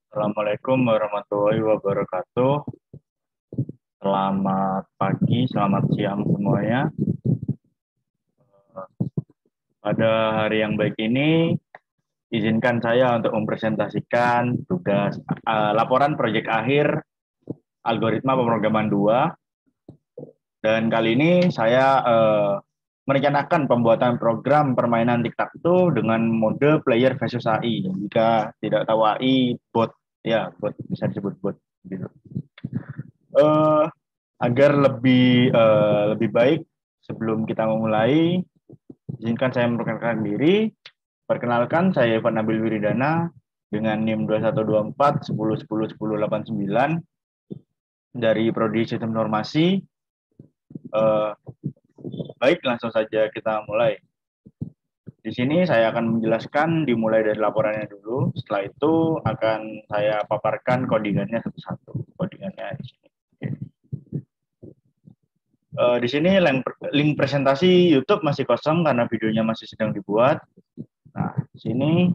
Assalamualaikum warahmatullahi wabarakatuh. Selamat pagi, selamat siang semuanya. Pada hari yang baik ini, izinkan saya untuk mempresentasikan tugas laporan proyek akhir algoritma pemrograman 2. Dan kali ini saya merencanakan pembuatan program permainan tic-tac-toe dengan mode player versus AI. Jika tidak tahu AI, bot, ya bot bisa disebut bot. Gitu. Uh, Agar lebih baik sebelum kita memulai, izinkan saya memperkenalkan diri. Perkenalkan, saya Evan Nabil Wiridana dengan NIM 2124 10 10 10 89 dari Prodi Sistem Informasi. Baik, langsung saja kita mulai. Di sini saya akan menjelaskan dimulai dari laporannya dulu. Setelah itu akan saya paparkan codingannya satu-satu. Codingannya di sini. Di sini link presentasi YouTube masih kosong karena videonya masih sedang dibuat. Nah, di sini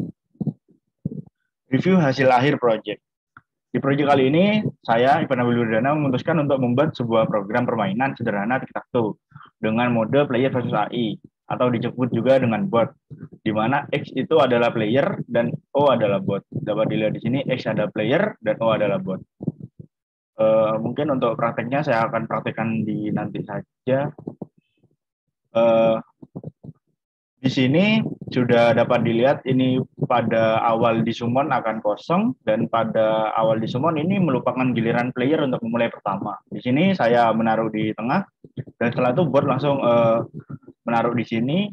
review hasil akhir project. Di proyek kali ini, saya, Ivan Nabil Wiridana, memutuskan untuk membuat sebuah program permainan sederhana tic-tac-toe dengan mode player versus AI, atau disebut juga dengan bot, di mana X itu adalah player dan O adalah bot. Dapat dilihat di sini, X adalah player dan O adalah bot. Mungkin untuk prakteknya saya akan praktekkan di nanti saja. Di sini sudah dapat dilihat ini pada awal di summon akan kosong dan pada awal di summon ini merupakan giliran player untuk memulai pertama. Di sini saya menaruh di tengah dan setelah itu bot langsung menaruh di sini.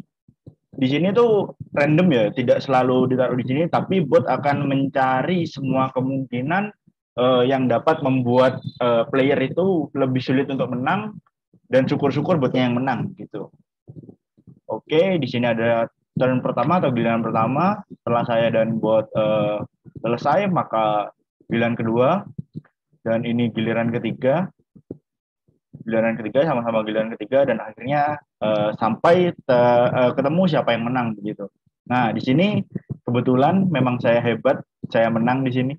Di sini tuh random ya, tidak selalu ditaruh di sini, tapi bot akan mencari semua kemungkinan yang dapat membuat player itu lebih sulit untuk menang dan syukur-syukur botnya yang menang gitu. Oke, di sini ada turn pertama atau giliran pertama. Setelah saya dan bot selesai, maka giliran kedua. Dan ini giliran ketiga. Giliran ketiga sama-sama giliran ketiga. Dan akhirnya sampai ketemu siapa yang menang begitu. Nah, di sini kebetulan memang saya hebat. Saya menang di sini.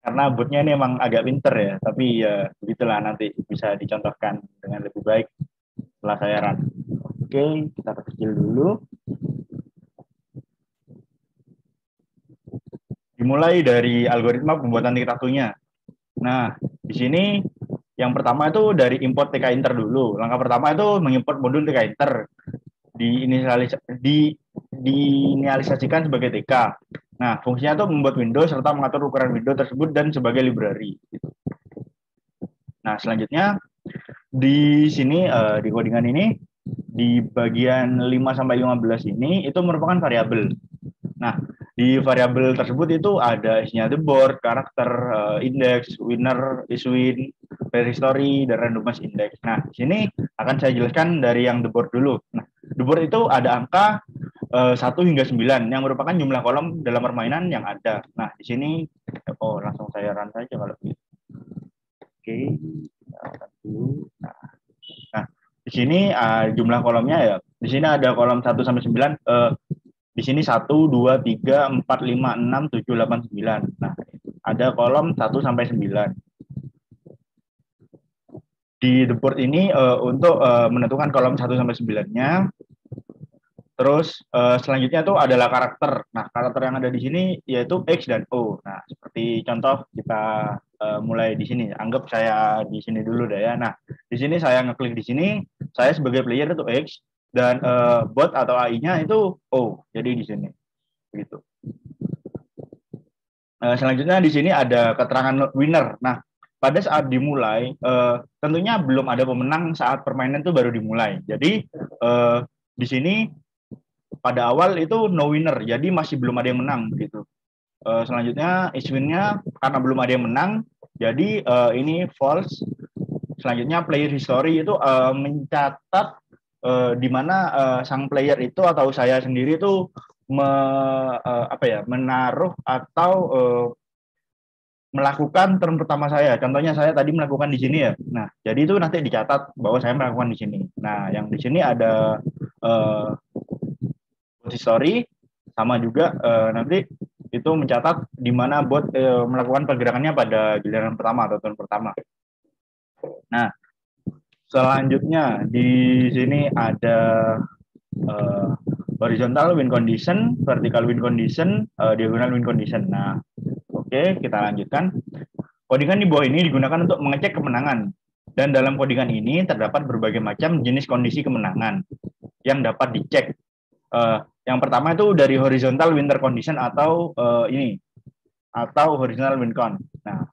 Karena botnya ini emang agak pinter ya. Tapi ya begitulah nanti bisa dicontohkan dengan lebih baik setelah saya run. Oke, kita perkecil dulu. Dimulai dari algoritma pembuatan tic-tac-toe-nya. Nah, di sini yang pertama itu dari import tkinter dulu. Langkah pertama itu mengimport modul tkinter, diinisialisasikan sebagai TK. Nah, fungsinya itu membuat window serta mengatur ukuran window tersebut dan sebagai library. Nah, selanjutnya di sini di codingan ini di bagian 5 sampai 15 ini itu merupakan variabel. Nah, di variabel tersebut itu ada isinya the board, karakter, index, winner, is win, player history, dan randomized index. Nah, di sini akan saya jelaskan dari yang the board dulu. Nah, the board itu ada angka 1 hingga 9 yang merupakan jumlah kolom dalam permainan yang ada. Nah, di sini langsung saya run saja kalau begitu. Oke, kita run dulu. Nah, di sini jumlah kolomnya ya. Di sini ada kolom 1 sampai 9. Di sini 1, 2, 3, 4, 5, 6, 7, 8, 9. Nah, ada kolom 1 sampai 9. Di the board ini untuk menentukan kolom 1 sampai 9-nya. Terus selanjutnya itu adalah karakter. Nah, karakter yang ada di sini yaitu X dan O. Nah, seperti contoh kita mulai di sini. Anggap saya di sini dulu deh ya. Nah, di sini saya ngeklik di sini, saya sebagai player itu X dan bot atau AI-nya itu O. Jadi di sini. Begitu. Selanjutnya di sini ada keterangan winner. Nah, pada saat dimulai, tentunya belum ada pemenang saat permainan itu baru dimulai. Jadi di sini pada awal itu no winner, jadi masih belum ada yang menang gitu. Selanjutnya is-win-nya karena belum ada yang menang, jadi ini false. Selanjutnya player history itu mencatat di mana sang player itu atau saya sendiri itu menaruh atau melakukan turn pertama saya. Contohnya saya tadi melakukan di sini ya. Nah, jadi itu nanti dicatat bahwa saya melakukan di sini. Nah, yang di sini ada history sama juga nanti itu mencatat di mana bot melakukan pergerakannya pada giliran pertama atau turn pertama. Nah, selanjutnya di sini ada horizontal win condition, vertical win condition, diagonal win condition. Nah, oke, kita lanjutkan. Codingan di bawah ini digunakan untuk mengecek kemenangan. Dan dalam codingan ini terdapat berbagai macam jenis kondisi kemenangan yang dapat dicek. Yang pertama itu dari horizontal winter condition atau atau horizontal win con. Nah,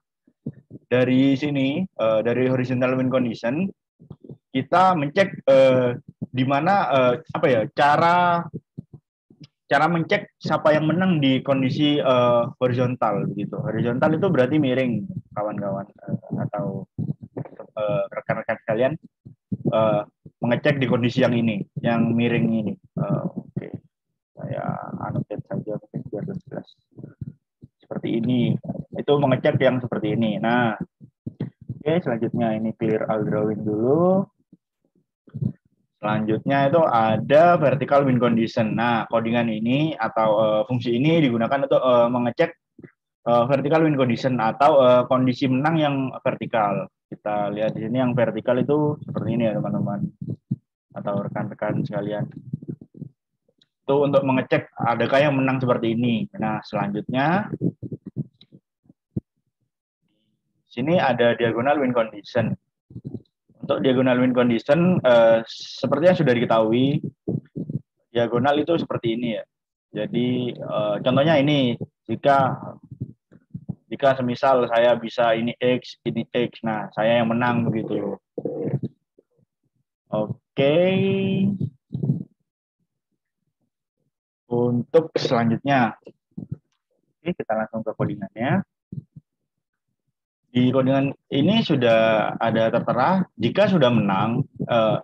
dari sini dari horizontal win condition kita mencek di mana cara mencek siapa yang menang di kondisi horizontal begitu. Horizontal itu berarti miring, kawan-kawan atau rekan-rekan sekalian, mengecek di kondisi yang ini, yang miring ini. Oke, saya anotate saja mungkin biar lebih jelas. Seperti ini, itu mengecek yang seperti ini. Nah, oke, selanjutnya ini clear all drawing dulu. Selanjutnya itu ada vertical win condition. Nah, codingan ini atau fungsi ini digunakan untuk mengecek vertical win condition atau kondisi menang yang vertikal. Kita lihat di sini yang vertikal itu seperti ini ya teman-teman atau rekan-rekan sekalian. Itu untuk mengecek adakah yang menang seperti ini. Nah, selanjutnya di sini ada diagonal win condition. Untuk diagonal win condition, seperti yang sudah diketahui, diagonal itu seperti ini ya. Jadi contohnya ini, jika semisal saya bisa ini X, nah saya yang menang begitu. Oke. Untuk selanjutnya, oke, kita langsung ke codingannya. Di codingan ini sudah ada tertera jika sudah menang,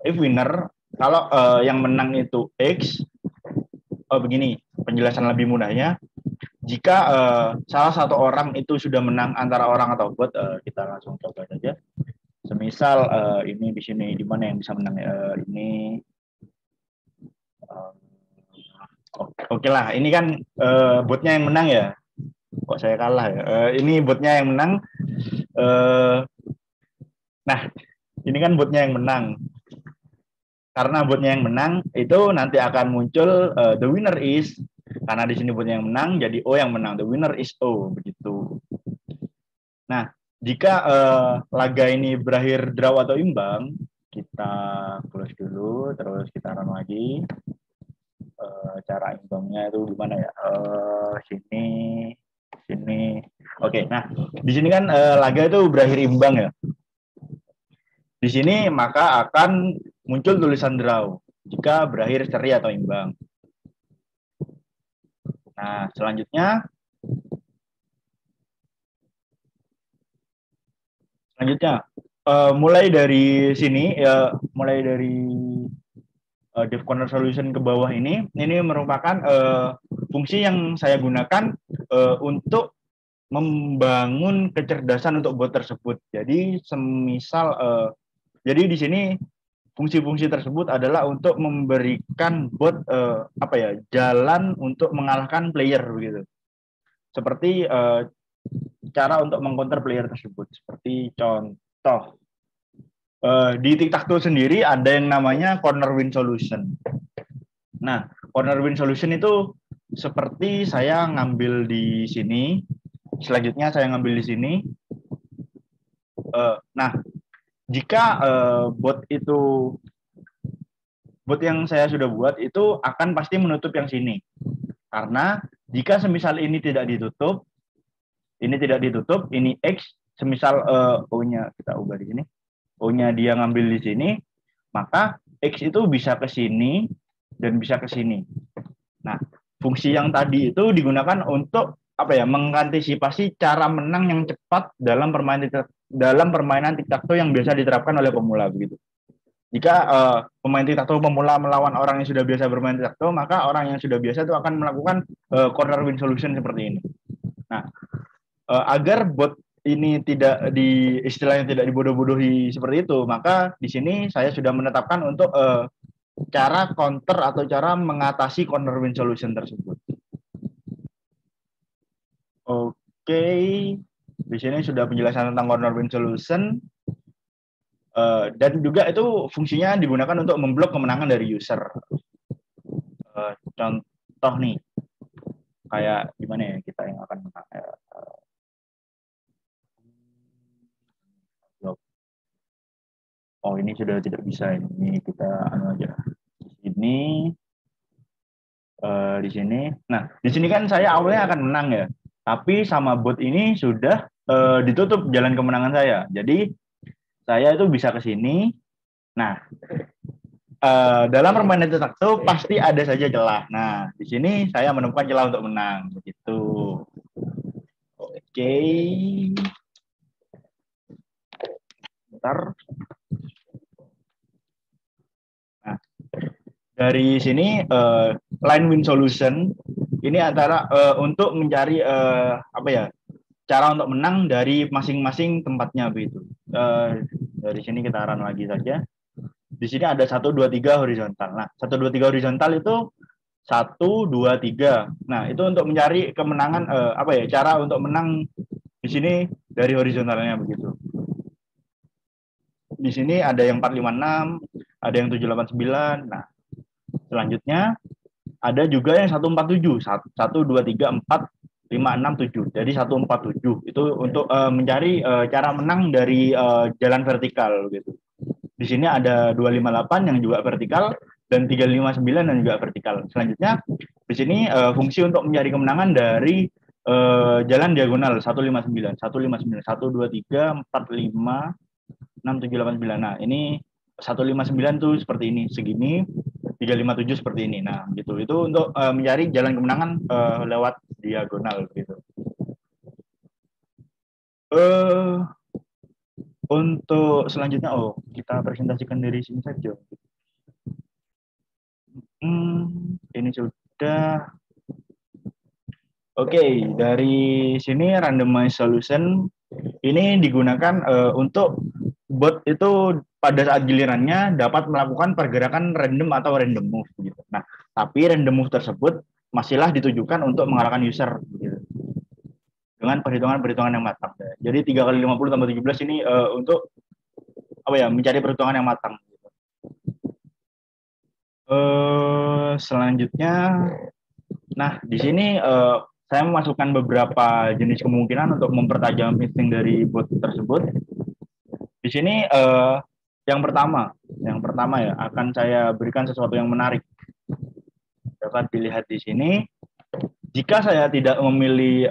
if winner, kalau yang menang itu X, begini penjelasan lebih mudahnya, jika salah satu orang itu sudah menang antara orang atau bot, kita langsung coba saja. Semisal ini di sini, di mana yang bisa menang ini, oke lah, ini kan botnya yang menang ya, kok saya kalah ya, ini botnya yang menang. Nah, ini kan botnya yang menang. Karena botnya yang menang, itu nanti akan muncul the winner is, karena di sini botnya yang menang, jadi O yang menang. The winner is O, begitu. Nah, jika laga ini berakhir draw atau imbang, kita close dulu, terus kita run lagi. Cara imbangnya itu gimana ya? Sini. Oke, nah di sini kan laga itu berakhir imbang ya. Di sini maka akan muncul tulisan draw jika berakhir seri atau imbang. Nah, selanjutnya mulai dari sini mulai dari dev corner solution ke bawah ini merupakan fungsi yang saya gunakan untuk membangun kecerdasan untuk bot tersebut. Jadi semisal jadi di sini fungsi-fungsi tersebut adalah untuk memberikan bot jalan untuk mengalahkan player begitu. Seperti cara untuk mengcounter player tersebut. Seperti contoh di tic-tac-toe sendiri ada yang namanya corner win solution. Nah, corner win solution itu seperti saya ngambil di sini, selanjutnya saya ngambil di sini. Nah, jika bot yang saya sudah buat itu akan pasti menutup yang sini. Karena jika semisal ini tidak ditutup, ini X, semisal O-nya kita ubah di sini, O-nya dia ngambil di sini, maka X itu bisa ke sini dan bisa ke sini. Nah, fungsi yang tadi itu digunakan untuk mengantisipasi cara menang yang cepat dalam permainan tic-tac-toe yang biasa diterapkan oleh pemula begitu. Jika pemain tic-tac-toe pemula melawan orang yang sudah biasa bermain tic-tac-toe, maka orang yang sudah biasa itu akan melakukan corner win solution seperti ini. Nah, agar bot ini istilahnya tidak dibodoh-bodohi seperti itu, maka di sini saya sudah menetapkan untuk cara counter atau cara mengatasi corner win solution tersebut. Oke, di sini sudah penjelasan tentang corner win solution. Dan juga itu fungsinya digunakan untuk memblok kemenangan dari user. Contoh nih, kayak gimana ya kita yang akan menang. Oh, ini sudah tidak bisa. Ini kita anu aja. Di sini. Nah, di sini kan saya awalnya akan menang ya. Tapi sama bot ini sudah ditutup jalan kemenangan saya. Jadi saya itu bisa ke sini. Nah, dalam permainan cetak tuh pasti ada saja celah. Nah, di sini saya menemukan celah untuk menang. Begitu. Oke. Bentar. Nah, dari sini line win solution ini antara untuk mencari apa ya, cara untuk menang dari masing-masing tempatnya begitu. Dari sini kita run lagi saja. Di sini ada 1, 2, 3 horizontal. Nah, 1, 2, 3 horizontal itu 1, 2, 3. Nah, itu untuk mencari kemenangan apa ya, cara untuk menang di sini dari horizontalnya begitu. Di sini ada yang 456, ada yang 789. Nah, selanjutnya ada juga yang 147. 1, 2, 3, 4, 5, 6, 7. Jadi 147 itu untuk mencari cara menang dari jalan vertikal gitu. Di sini ada 258 yang juga vertikal dan 359 yang juga vertikal. Selanjutnya di sini fungsi untuk mencari kemenangan dari jalan diagonal 159, 159, 1, 2, 3, 4, 5, 6, 7, 8, 9. Nah, ini 159 tuh seperti ini, segini, 357 seperti ini. Nah, gitu. Itu untuk mencari jalan kemenangan lewat diagonal gitu. Untuk selanjutnya, kita presentasikan dari sini saja. Ini sudah. Oke, dari sini randomized solution ini digunakan untuk bot itu pada saat gilirannya dapat melakukan pergerakan random atau random move gitu. Nah, tapi random move tersebut masihlah ditujukan untuk mengalahkan user gitu. Dengan perhitungan-perhitungan yang matang. Jadi 3 kali 50 tambah 17 ini untuk apa ya, mencari perhitungan yang matang. Selanjutnya, nah di sini saya memasukkan beberapa jenis kemungkinan untuk mempertajam insting dari bot tersebut. Di sini yang pertama ya akan saya berikan sesuatu yang menarik. Dapat dilihat di sini. Jika saya tidak memilih,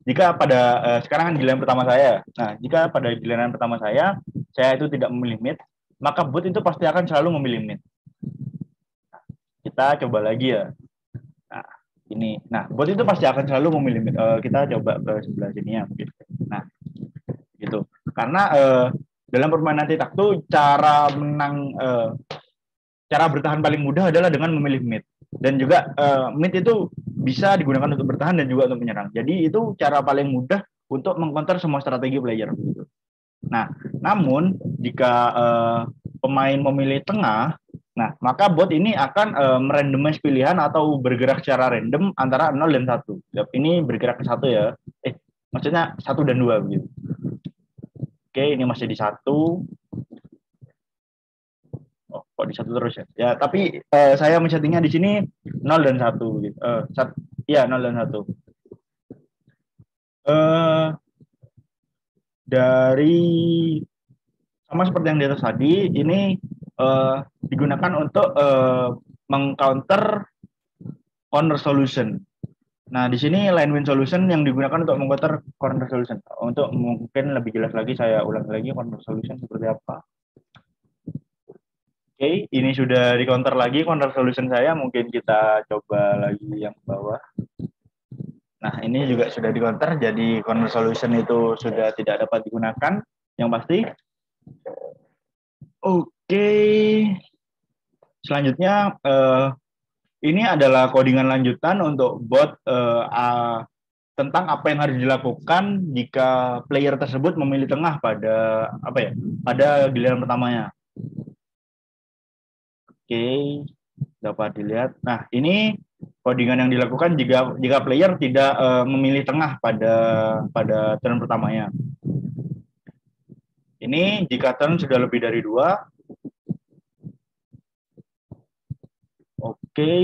jika pada sekarang kan giliran pertama saya. Nah, jika pada giliran pertama saya itu tidak memilih mid, maka bot itu pasti akan selalu memilih mid. Kita coba lagi ya. Nah, ini. Nah, bot itu pasti akan selalu memilih mid. Kita coba ke sebelah sini ya mungkin. Nah, gitu. Karena dalam permainan titak tuh cara menang, cara bertahan paling mudah adalah dengan memilih mid. Dan juga mid itu bisa digunakan untuk bertahan dan juga untuk menyerang. Jadi itu cara paling mudah untuk mengcounter semua strategi player. Nah, namun jika pemain memilih tengah, nah maka bot ini akan merandomize pilihan atau bergerak secara random antara 0 dan 1. Ini bergerak ke 1 ya. Maksudnya 1 dan 2 begitu. Oke, ini masih di 1. Oh, kok di 1 terus ya? Ya, tapi saya men-settingnya di sini 0 dan 1 gitu. Iya, 0 dan 1. Dari sama seperti yang di atas tadi, ini digunakan untuk mengcounter corner solution. Nah, di sini line win solution yang digunakan untuk mengcounter corner solution. Untuk mungkin lebih jelas lagi, saya ulang lagi corner solution seperti apa. Oke, ini sudah di counter lagi corner solution saya. Mungkin kita coba lagi yang bawah. Nah, ini juga sudah di counter, jadi corner solution itu sudah tidak dapat digunakan. Yang pasti. Oke. Selanjutnya, ini adalah codingan lanjutan untuk bot tentang apa yang harus dilakukan jika player tersebut memilih tengah pada apa ya, pada giliran pertamanya. Oke, dapat dilihat. Nah, ini codingan yang dilakukan jika player tidak memilih tengah pada turn pertamanya. Ini jika turn sudah lebih dari 2. Oke.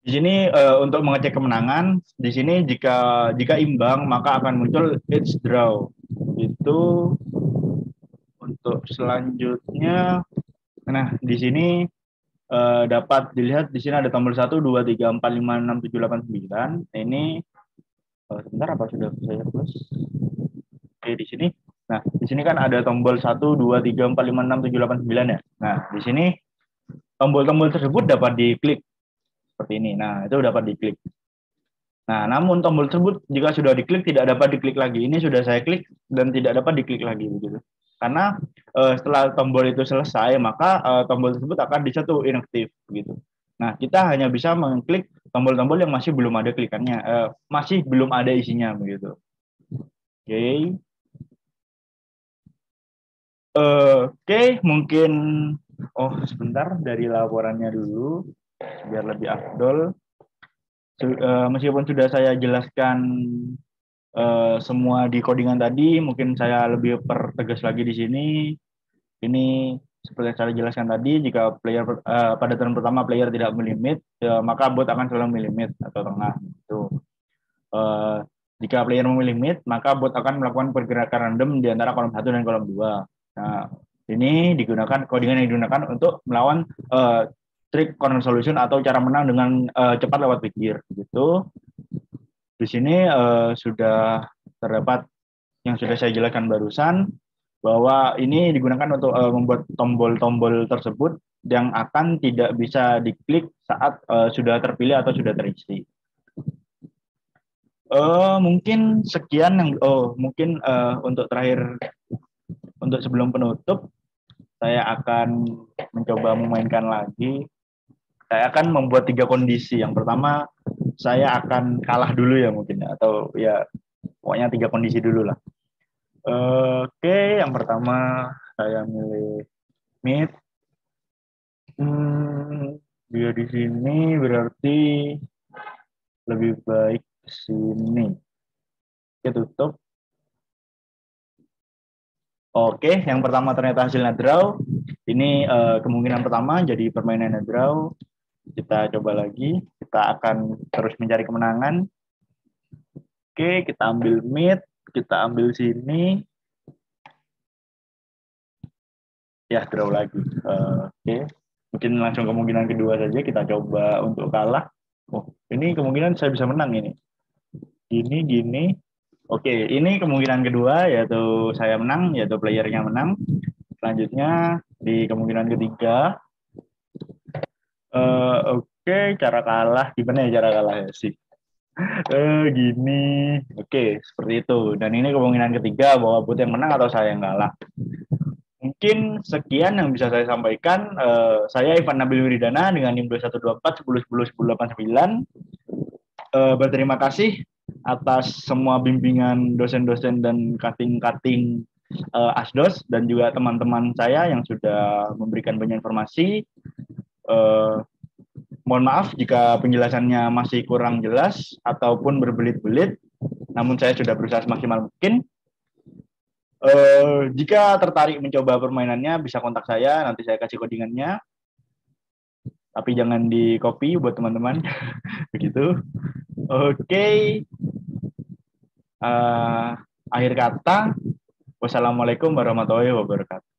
Di sini untuk mengecek kemenangan, di sini jika imbang maka akan muncul it's draw. Itu untuk selanjutnya. Nah, di sini dapat dilihat di sini ada tombol 1 2 3 4 5 6 7 8 9. Ini sebentar apa sudah saya plus? Oke, di sini. Nah, di sini kan ada tombol 1 2 3 4 5 6 7 8 9 ya. Nah, di sini tombol-tombol tersebut dapat diklik seperti ini. Nah, itu dapat diklik. Nah, namun tombol tersebut jika sudah diklik tidak dapat diklik lagi. Ini sudah saya klik dan tidak dapat diklik lagi begitu. Karena setelah tombol itu selesai, maka tombol tersebut akan disatu inaktif begitu. Nah, kita hanya bisa mengklik tombol-tombol yang masih belum ada klikannya, masih belum ada isinya begitu. Oke. Oke, mungkin sebentar dari laporannya dulu biar lebih afdol. Meskipun sudah saya jelaskan semua di codingan tadi, mungkin saya lebih pertegas lagi di sini. Ini seperti yang saya jelaskan tadi, jika player pada turn pertama player tidak melimit, maka bot akan selalu melimit atau tengah. Itu. Jika player memilih mid, maka bot akan melakukan pergerakan random di antara kolom 1 dan kolom 2. Nah, ini digunakan codingan yang digunakan untuk melawan trick corner solution atau cara menang dengan cepat lewat pikir gitu. Di sini sudah terdapat yang sudah saya jelaskan barusan bahwa ini digunakan untuk membuat tombol-tombol tersebut yang akan tidak bisa diklik saat sudah terpilih atau sudah terisi. Mungkin sekian yang mungkin untuk terakhir untuk sebelum penutup saya akan mencoba memainkan lagi. Saya akan membuat 3 kondisi. Yang pertama saya akan kalah dulu ya mungkin atau ya pokoknya 3 kondisi dulu lah. Oke, yang pertama saya milih mid. Dia di sini berarti lebih baik sini. Oke, tutup. Oke, yang pertama ternyata hasilnya draw. Ini kemungkinan pertama jadi permainannya draw. Kita coba lagi. Kita akan terus mencari kemenangan. Oke, kita ambil mid. Kita ambil sini. Ya, draw lagi. Oke. Mungkin langsung kemungkinan kedua saja. Kita coba untuk kalah. Ini kemungkinan saya bisa menang ini. Gini. Oke, ini kemungkinan kedua, yaitu saya menang, yaitu playernya menang. Selanjutnya, di kemungkinan ketiga, oke, cara kalah, gimana ya cara kalah ya sih? Gini, oke, seperti itu. Dan ini kemungkinan ketiga, bahwa bot yang menang atau saya yang kalah. Mungkin sekian yang bisa saya sampaikan. Saya Ivan Nabil Wiridana dengan NIM 2124 10 10 10 89. Berterima kasih atas semua bimbingan dosen-dosen dan cutting-cutting ASDOS dan juga teman-teman saya yang sudah memberikan banyak informasi. Mohon maaf jika penjelasannya masih kurang jelas ataupun berbelit-belit, namun saya sudah berusaha semaksimal mungkin. Jika tertarik mencoba permainannya, bisa kontak saya, nanti saya kasih codingannya. Tapi jangan di copy buat teman-teman. Begitu. Oke. Akhir kata, wassalamualaikum warahmatullahi wabarakatuh.